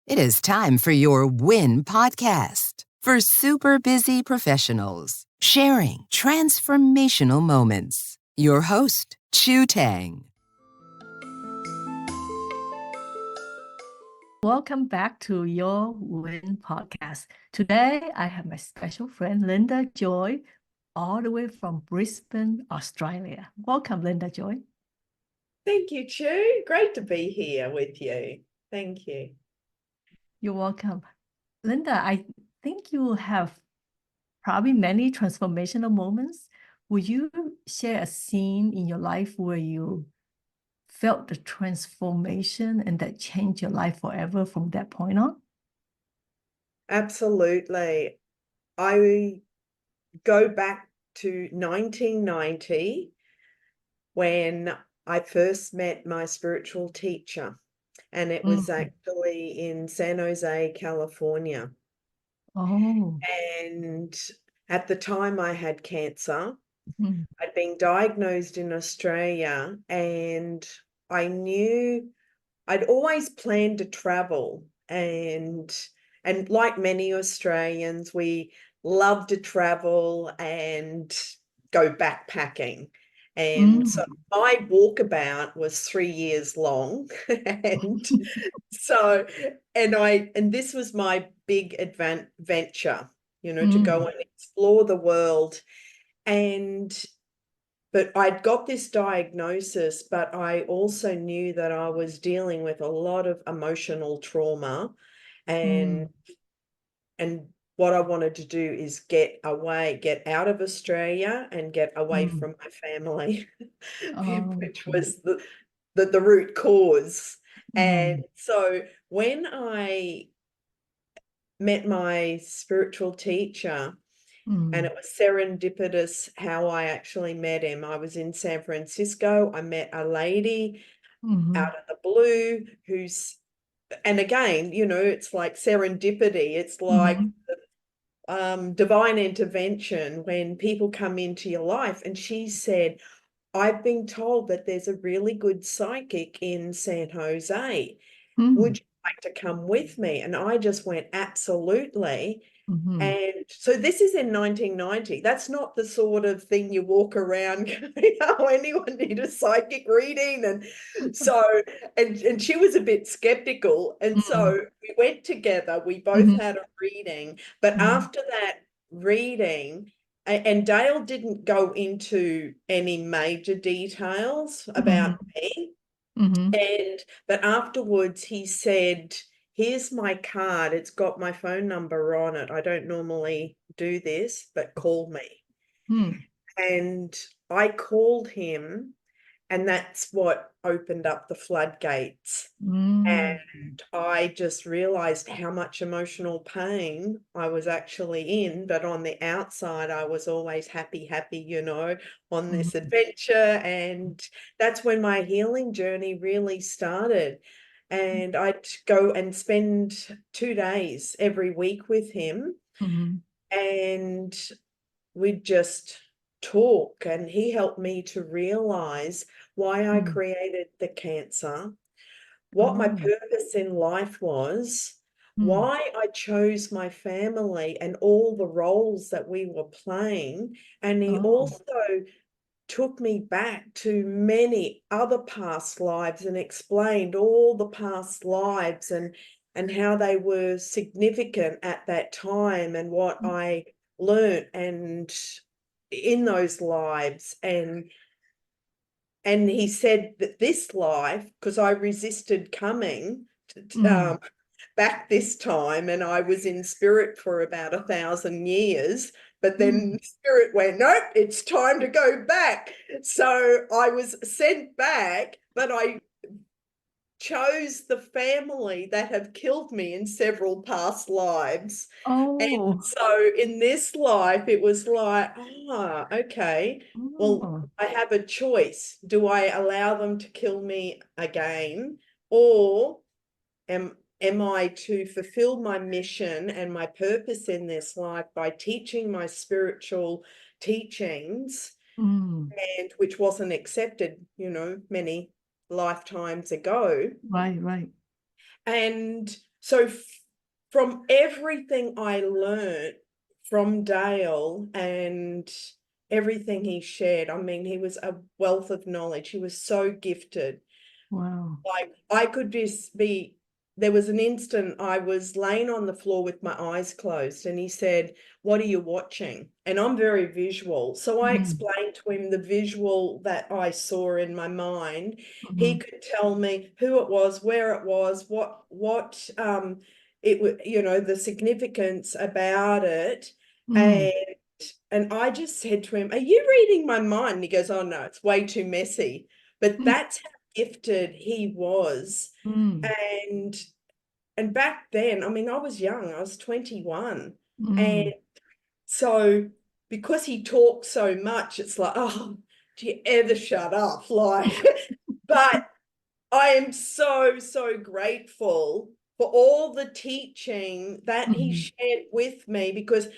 It is time for your WIN podcast for super busy professionals sharing transformational moments. Your host, Chu Tang. Welcome back to your WIN podcast. Today, I have my special friend, LindaJoy, all the way from Brisbane, Australia. Welcome, LindaJoy. Thank you, Chu. Great to be here with you. Thank you. You're welcome. Linda, I think you have probably many transformational moments. Will you share a scene in your life where you felt the transformation and that changed your life forever from that point on? Absolutely. I go back to 1990 when I first met my spiritual teacher, and it was actually in San Jose, California. Oh. And at the time I had cancer. Mm-hmm. I'd been diagnosed in Australia, and I knew I'd always planned to travel, and like many Australians, we love to travel and go backpacking. And so my walkabout was 3 years long. And so, and this was my big adventure, to go and explore the world. But I'd got this diagnosis, but I also knew that I was dealing with a lot of emotional trauma, and what I wanted to do is get out of Australia and get away from my family, which was the root cause. And so when I met my spiritual teacher, and it was serendipitous how I actually met him. I was in San Francisco. I met a lady out of the blue and again, it's like serendipity. It's like divine intervention when people come into your life. And she said, I've been told that there's a really good psychic in San Jose. Would you like to come with me? And I just went, absolutely. And so this is in 1990. That's not the sort of thing you walk around going, oh, anyone need a psychic reading? And so, and she was a bit skeptical. And so we went together. We both had a reading. But after that reading, and Dale didn't go into any major details about me. But afterwards he said, here's my card. It's got my phone number on it. I don't normally do this, but call me. And I called him, and that's what opened up the floodgates. And I just realized how much emotional pain I was actually in. But on the outside, I was always happy, on this adventure. And that's when my healing journey really started. And I'd go and spend 2 days every week with him, and we'd just talk, and he helped me to realize why I created the cancer, what my purpose in life was, why I chose my family and all the roles that we were playing. And he also took me back to many other past lives and explained all the past lives and how they were significant at that time and what I learned and in those lives. And he said that this life, because I resisted coming back this time, and I was in spirit for about 1,000 years, but then spirit went, nope, it's time to go back. So I was sent back, but I chose the family that have killed me in several past lives. And so in this life, it was like, okay, well, I have a choice. Do I allow them to kill me again, or am I to fulfill my mission and my purpose in this life by teaching my spiritual teachings, and which wasn't accepted, many lifetimes ago. Right. And So from everything I learned from Dale and everything he shared, I mean, he was a wealth of knowledge. He was so gifted. Wow. Like I could just be, there was an instant I was laying on the floor with my eyes closed and he said, "What are you watching?" And I'm very visual. So I explained to him the visual that I saw in my mind. He could tell me who it was, where it was, what it would, you know, the significance about it. And I just said to him, "Are you reading my mind?" And he goes, "Oh no, it's way too messy." But that's how gifted he was. And back then, I mean, I was young, I was 21. And so because he talked so much, it's like, oh, do you ever shut up? Like, but I am so, so grateful for all the teaching that he shared with me, because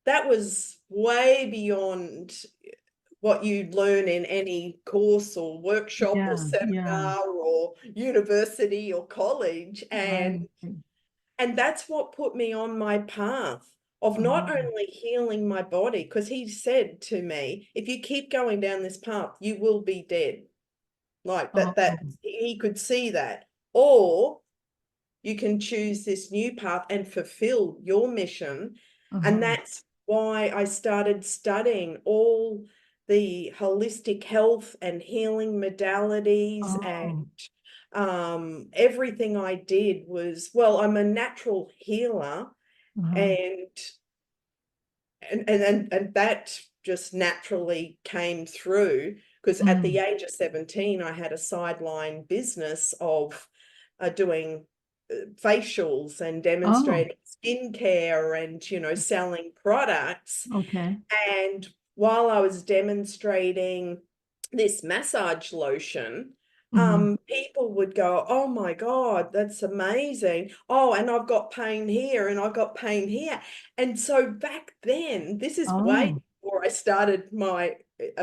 that was way beyond what you'd learn in any course or workshop or seminar or university or college. And that's what put me on my path of not only healing my body, because he said to me, if you keep going down this path, you will be dead. Like that he could see that. Or you can choose this new path and fulfill your mission. And that's why I started studying all the holistic health and healing modalities. And everything I did was, well, I'm a natural healer. And that just naturally came through, because at the age of 17, I had a sideline business of doing facials and demonstrating skincare and, you know, selling products. And while I was demonstrating this massage lotion, people would go, "Oh my God, that's amazing. Oh, and I've got pain here and I've got pain here." And so back then, this is way before I started my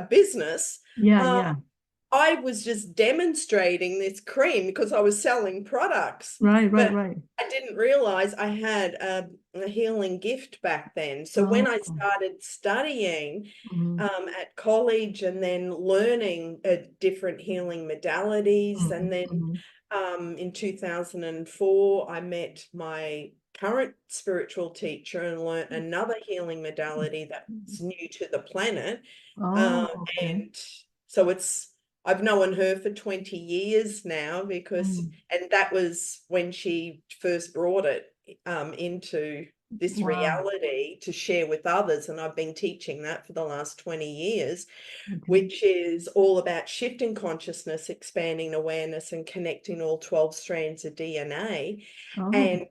business. I was just demonstrating this cream because I was selling products. But I didn't realize I had a healing gift back then. So when I started studying at college and then learning different healing modalities, and then in 2004, I met my current spiritual teacher and learned another healing modality that's new to the planet. And so I've known her for 20 years now, because, and that was when she first brought it into this reality to share with others. And I've been teaching that for the last 20 years, which is all about shifting consciousness, expanding awareness, and connecting all 12 strands of DNA. And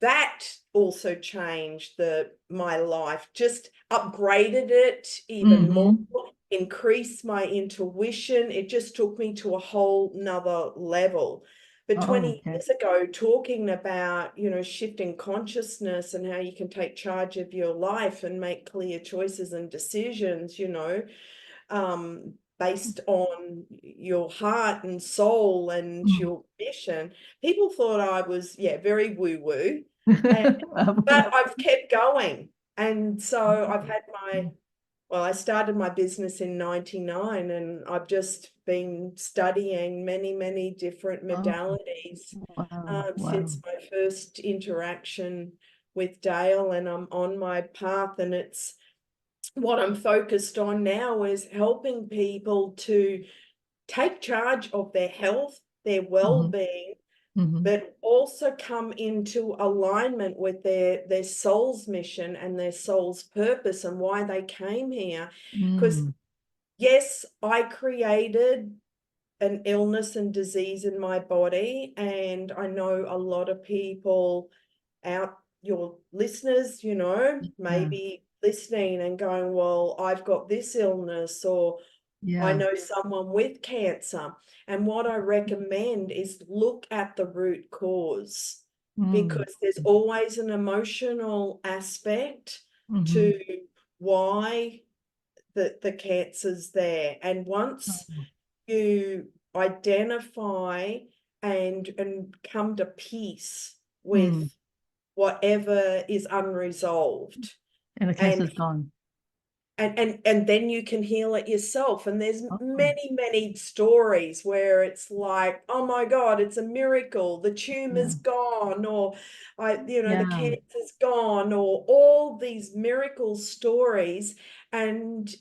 that also changed my life, just upgraded it even more, increased my intuition. It just took me to a whole nother level. But 20 years ago, talking about, you know, shifting consciousness and how you can take charge of your life and make clear choices and decisions, you know, based on your heart and soul and your mission. People thought I was, very woo-woo, but I've kept going. And so I've had I started my business in 99, and I've just been studying many, many different modalities since my first interaction with Dale, and I'm on my path. And it's what I'm focused on now is helping people to take charge of their health, their well-being, but also come into alignment with their soul's mission and their soul's purpose and why they came here. Because yes, I created an illness and disease in my body, and I know a lot of people your listeners, you know, maybe listening and going, well, I've got this illness, or I know someone with cancer. And what I recommend is look at the root cause, because there's always an emotional aspect to why the cancer's there. And once you identify and come to peace with whatever is unresolved. And the cancer's gone. And then you can heal it yourself. And there's Oh. many stories where it's like, oh my God, it's a miracle. The tumor's gone, or the cancer's gone, or all these miracle stories. And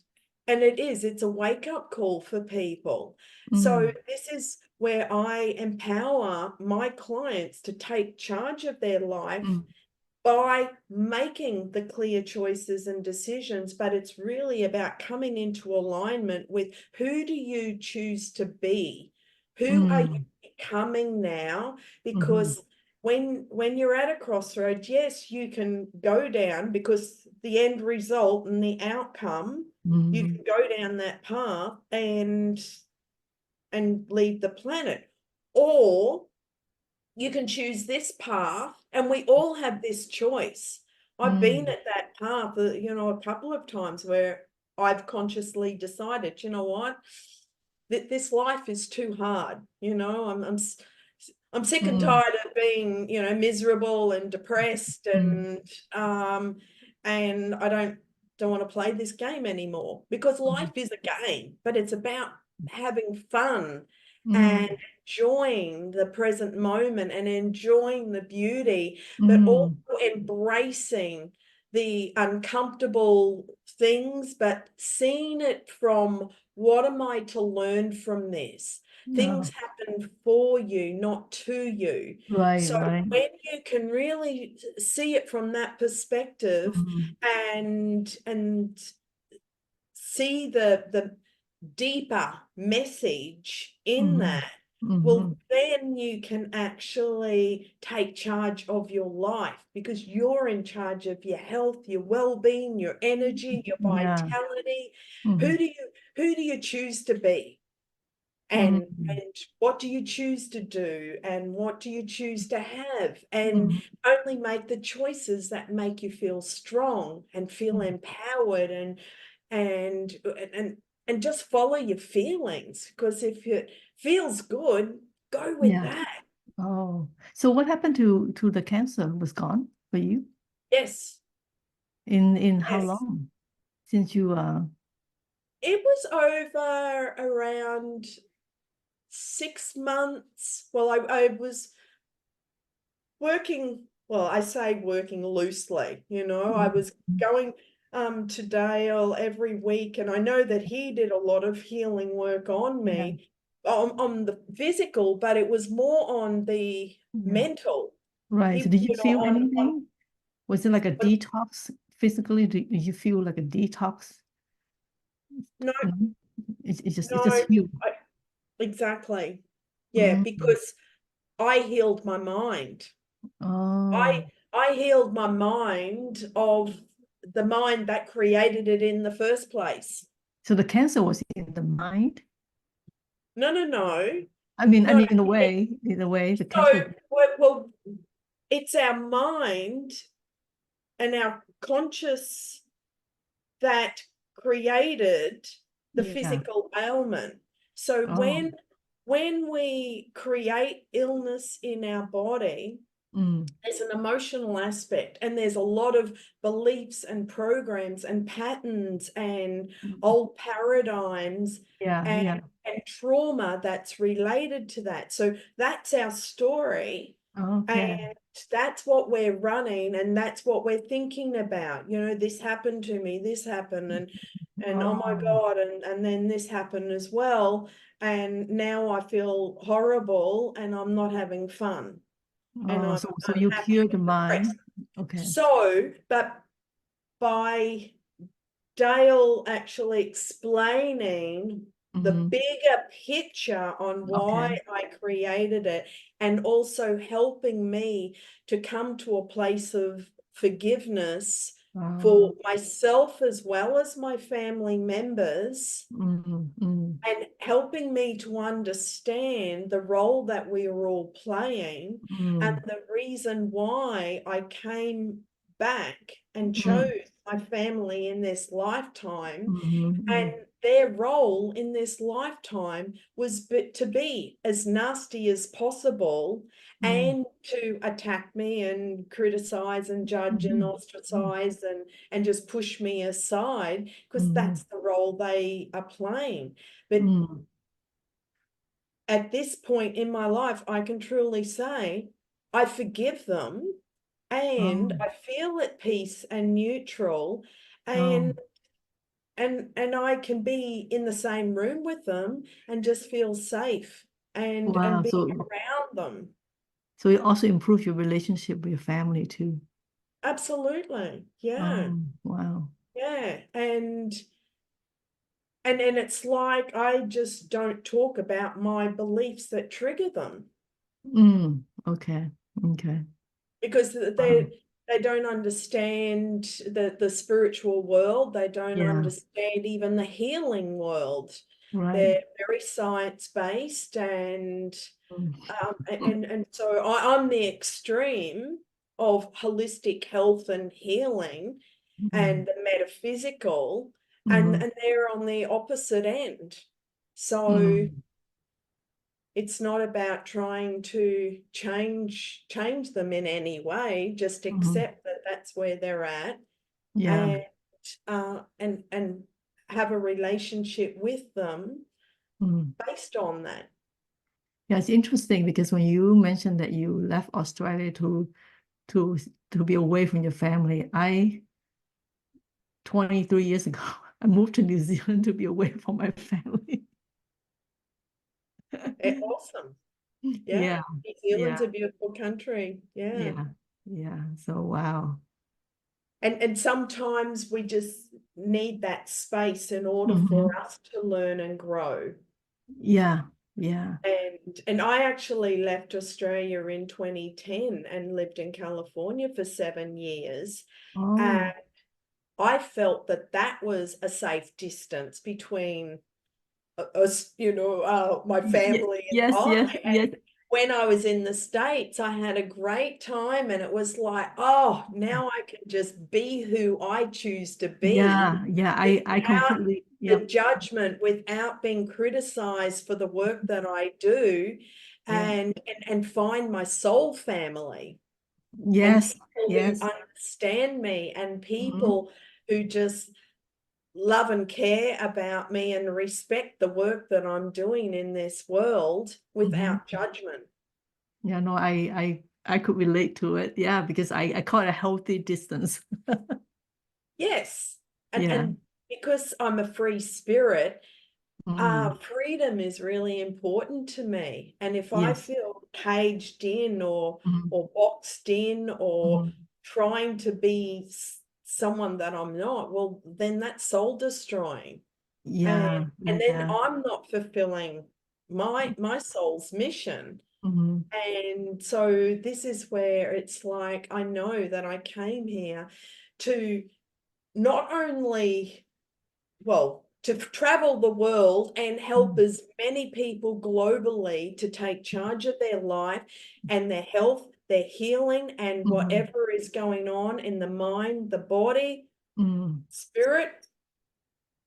it's a wake-up call for people. So this is where I empower my clients to take charge of their life by making the clear choices and decisions. But it's really about coming into alignment with, who do you choose to be? Who are you becoming now? Because when you're at a crossroads, yes, you can go down, because the end result and the outcome, you can go down that path and leave the planet, or you can choose this path. And we all have this choice. I've been at that path, a couple of times, where I've consciously decided, you know what, this life is too hard. I'm sick and tired of being, miserable and depressed, and I don't want to play this game anymore, because life is a game, but it's about having fun and enjoying the present moment and enjoying the beauty, but also embracing the uncomfortable things, but seeing it from, what am I to learn from this? Things happen for you, not to you. So when you can really see it from that perspective, and see the deeper message in that, well, then you can actually take charge of your life, because you're in charge of your health, your well-being, your energy, your vitality. Who do you choose to be? And what do you choose to do? And what do you choose to have? And only make the choices that make you feel strong and feel empowered, and just follow your feelings, because if it feels good, go with that. Oh, so what happened to the cancer? Was gone for you? Yes. In how long since you It was over around 6 months. Well, I was working, I say working loosely, I was going to Dale every week, and I know that he did a lot of healing work on me, on the physical, but it was more on the mental. Right. So did you feel anything? Was it like a detox physically? Did you feel like a detox? No. It's just healed. Exactly. Yeah, because I healed my mind. Oh. I healed my mind of the mind that created it in the first place. So the cancer was in the mind? No. I mean, in a way, the cancer. Well, it's our mind and our conscious that created the physical ailment. So when we create illness in our body, there's an emotional aspect, and there's a lot of beliefs and programs and patterns and old paradigms and trauma that's related to that. So that's our story. And that's what we're running, and that's what we're thinking about. This happened to me, this happened, and oh my God, and then this happened as well. And now I feel horrible, and I'm not having fun. And so you hear the mind. Okay. So, but by Dale actually explaining the bigger picture on why I created it, and also helping me to come to a place of forgiveness for myself as well as my family members, and helping me to understand the role that we are all playing, and the reason why I came back and chose my family in this lifetime, their role in this lifetime was to be as nasty as possible and to attack me and criticize and judge and ostracize and just push me aside, because that's the role they are playing. But at this point in my life, I can truly say I forgive them and I feel at peace and neutral, and I can be in the same room with them and just feel safe and Wow. be So, around them. so it also improves your relationship with your family too. Absolutely. Yeah. Wow. Yeah. And it's like I just don't talk about my beliefs that trigger them. Okay. Okay. Because they don't understand the spiritual world. They don't understand even the healing world. Right. They're very science-based, and so I'm the extreme of holistic health and healing and the metaphysical, and they're on the opposite end. So it's not about trying to change them in any way, just accept that that's where they're at. Yeah. And have a relationship with them based on that. Yeah, it's interesting because when you mentioned that you left Australia to be away from your family, 23 years ago, I moved to New Zealand to be away from my family. Awesome. Yeah. New Zealand's a beautiful country. Yeah. So wow. And sometimes we just need that space in order for us to learn and grow. Yeah. And I actually left Australia in 2010 and lived in California for 7 years. And I felt that was a safe distance between us, my family and I. And when I was in the States, I had a great time, and it was like, oh, now I can just be who I choose to be. I completely the judgment, without being criticized for the work that I do, and find my soul family. And people who understand me, and people who just love and care about me and respect the work that I'm doing in this world without judgment. Yeah, no, I could relate to it. Yeah, because I call it a healthy distance. Yes. And because I'm a free spirit, freedom is really important to me. And if I feel caged in or boxed in or trying to be someone that I'm not, well, then that's soul destroying. And then I'm not fulfilling my soul's mission. And so this is where it's like, I know that I came here to not only, to travel the world and help as many people globally to take charge of their life and their health, their healing, and whatever is going on in the mind, the body, spirit.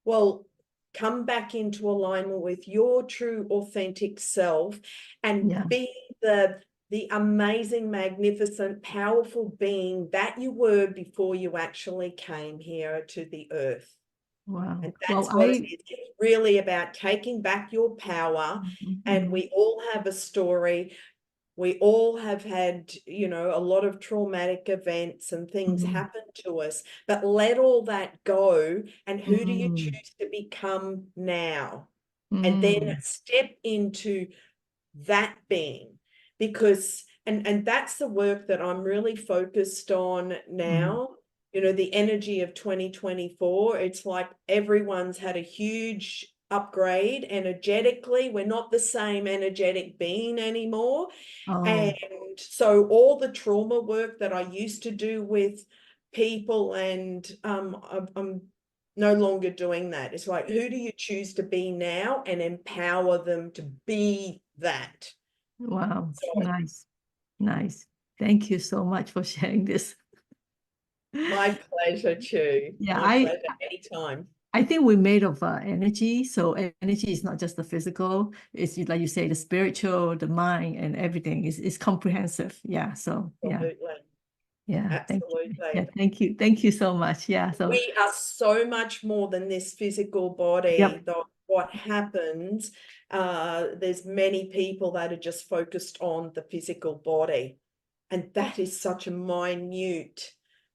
Well, come back into alignment with your true, authentic self and be the amazing, magnificent, powerful being that you were before you actually came here to the earth. Wow. And that's what it is. It's really about taking back your power. And we all have a story. We all have had, a lot of traumatic events and things happen to us, but let all that go. And who do you choose to become now? And then step into that being, because, and that's the work that I'm really focused on now. The energy of 2024, it's like everyone's had a huge upgrade energetically. We're not the same energetic being anymore. And so all the trauma work that I used to do with people, and I'm no longer doing that. It's like, who do you choose to be now, and empower them to be that. Wow. Nice. Thank you so much for sharing this. My pleasure, Chu. Yeah, My pleasure. Anytime. I think we're made of energy. So energy is not just the physical. It's like you say, the spiritual, the mind, and everything is comprehensive. Yeah. So Absolutely. yeah. Thank you. Absolutely. Yeah. Thank you. Thank you so much. Yeah. So We are so much more than this physical body. Yep. What happens, there's many people that are just focused on the physical body. And that is such a minute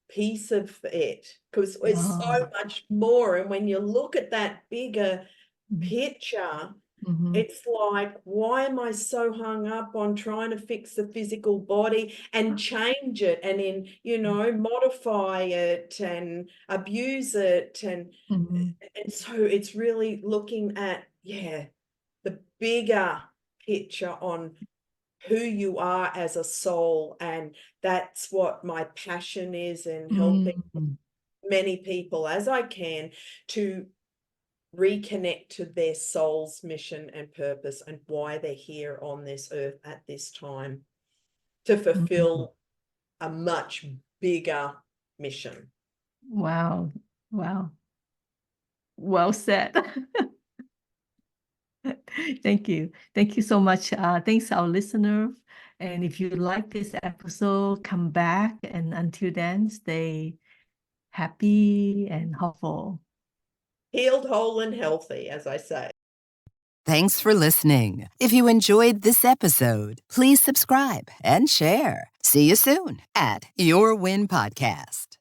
piece of it, because it's so much more. And when you look at that bigger picture, it's like, why am I so hung up on trying to fix the physical body and change it and modify it and abuse it? And so it's really looking at, the bigger picture on who you are as a soul. And that's what my passion is, in helping many people as I can to reconnect to their soul's mission and purpose and why they're here on this earth at this time, to fulfill a much bigger mission. Wow. Well said. Thank you. Thank you so much. Thanks our listener. And if you like this episode, come back. And until then, stay happy and hopeful. Healed, whole, and healthy, as I say. Thanks for listening. If you enjoyed this episode, please subscribe and share. See you soon at Your Win Podcast.